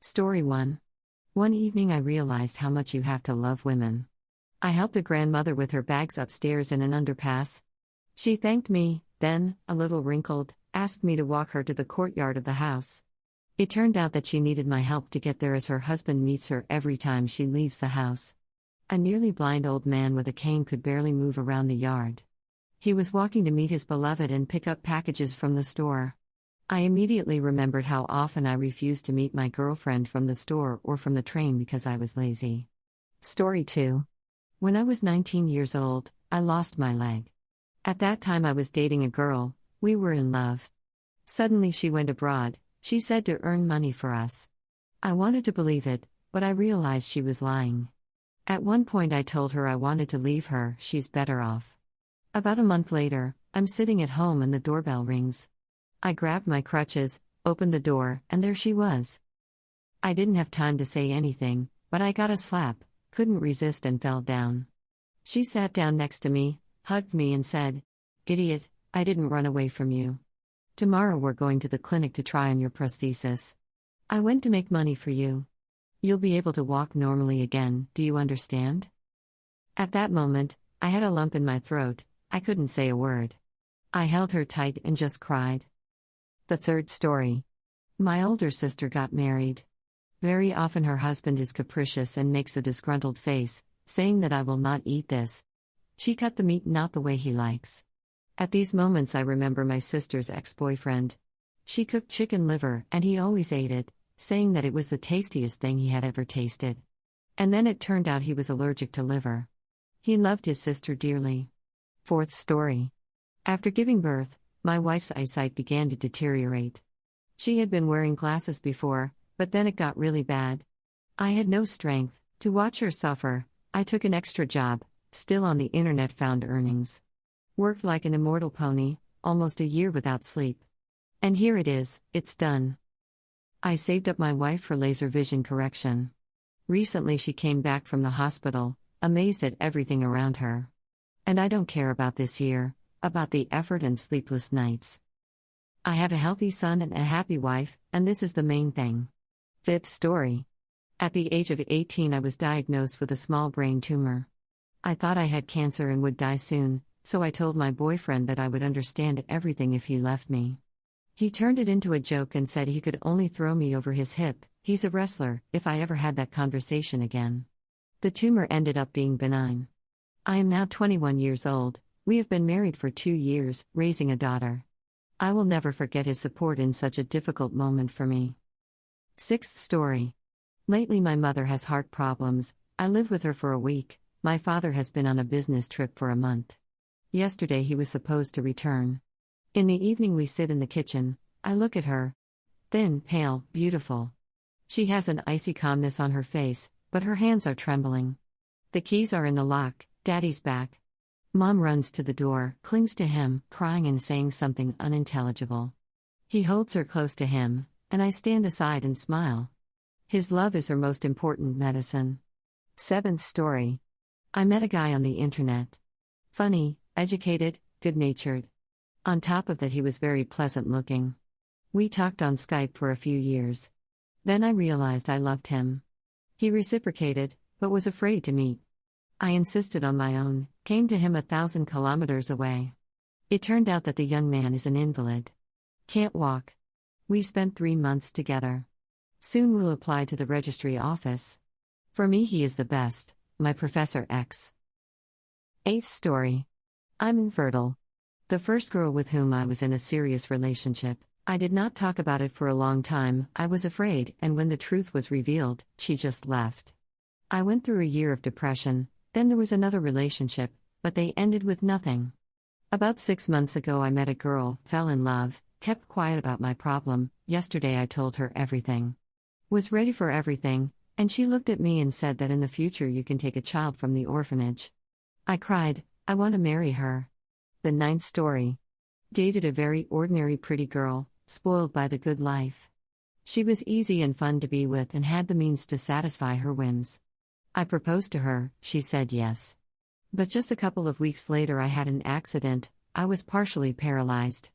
Story 1. One evening I realized how much you have to love women. I helped a grandmother with her bags upstairs in an underpass. She thanked me, then, a little wrinkled, asked me to walk her to the courtyard of the house. It turned out that she needed my help to get there as her husband meets her every time she leaves the house. A nearly blind old man with a cane could barely move around the yard. He was walking to meet his beloved and pick up packages from the store. I immediately remembered how often I refused to meet my girlfriend from the store or from the train because I was lazy. Story 2. When I was 19 years old, I lost my leg. At that time I was dating a girl, we were in love. Suddenly she went abroad, she said to earn money for us. I wanted to believe it, but I realized she was lying. At one point I told her I wanted to leave her, she's better off. About a month later, I'm sitting at home and the doorbell rings. I grabbed my crutches, opened the door, and there she was. I didn't have time to say anything, but I got a slap, couldn't resist and fell down. She sat down next to me, hugged me and said, "Idiot, I didn't run away from you. Tomorrow we're going to the clinic to try on your prosthesis. I went to make money for you. You'll be able to walk normally again, do you understand?" At that moment, I had a lump in my throat, I couldn't say a word. I held her tight and just cried. The third story. My older sister got married. Very often her husband is capricious and makes a disgruntled face, saying that I will not eat this. She cut the meat not the way he likes. At these moments I remember my sister's ex-boyfriend. She cooked chicken liver and he always ate it, saying that it was the tastiest thing he had ever tasted. And then it turned out he was allergic to liver. He loved his sister dearly. Fourth story. After giving birth, my wife's eyesight began to deteriorate. She had been wearing glasses before, but then it got really bad. I had no strength to watch her suffer. I took an extra job, still on the internet found earnings. Worked like an immortal pony, almost a year without sleep. And here it is, it's done. I saved up my wife for laser vision correction. Recently she came back from the hospital, amazed at everything around her. And I don't care about this year, about the effort and sleepless nights. I have a healthy son and a happy wife, and this is the main thing. Fifth story. At the age of 18 I was diagnosed with a small brain tumor. I thought I had cancer and would die soon, so I told my boyfriend that I would understand everything if he left me. He turned it into a joke and said he could only throw me over his hip, he's a wrestler, if I ever had that conversation again. The tumor ended up being benign. I am now 21 years old. We have been married for 2 years, raising a daughter. I will never forget his support in such a difficult moment for me. Sixth story. Lately my mother has heart problems. I live with her for a week. My father has been on a business trip for a month. Yesterday he was supposed to return. In the evening we sit in the kitchen. I look at her. Thin, pale, beautiful. She has an icy calmness on her face, but her hands are trembling. The keys are in the lock, Daddy's back. Mom runs to the door, clings to him, crying and saying something unintelligible. He holds her close to him, and I stand aside and smile. His love is her most important medicine. Seventh story. I met a guy on the internet. Funny, educated, good-natured. On top of that he was very pleasant looking. We talked on Skype for a few years. Then I realized I loved him. He reciprocated, but was afraid to meet. I insisted on my own, came to him 1,000 kilometers away. It turned out that the young man is an invalid. Can't walk. We spent 3 months together. Soon we'll apply to the registry office. For me he is the best, my Professor X. Eighth story. I'm infertile. The first girl with whom I was in a serious relationship, I did not talk about it for a long time, I was afraid, and when the truth was revealed, she just left. I went through a year of depression. Then there was another relationship, but they ended with nothing. About 6 months ago I met a girl, fell in love, kept quiet about my problem. Yesterday I told her everything. Was ready for everything, and she looked at me and said that in the future you can take a child from the orphanage. I cried, I want to marry her. The ninth story. Dated a very ordinary pretty girl, spoiled by the good life. She was easy and fun to be with and had the means to satisfy her whims. I proposed to her, she said yes. But just a couple of weeks later I had an accident, I was partially paralyzed.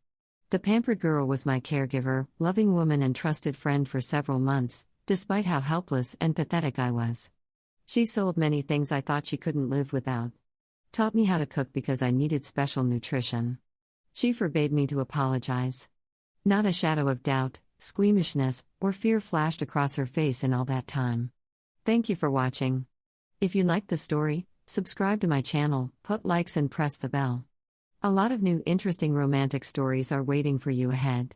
The pampered girl was my caregiver, loving woman and trusted friend for several months, despite how helpless and pathetic I was. She sold many things I thought she couldn't live without. Taught me how to cook because I needed special nutrition. She forbade me to apologize. Not a shadow of doubt, squeamishness, or fear flashed across her face in all that time. Thank you for watching. If you liked the story, subscribe to my channel, put likes and press the bell. A lot of new interesting romantic stories are waiting for you ahead.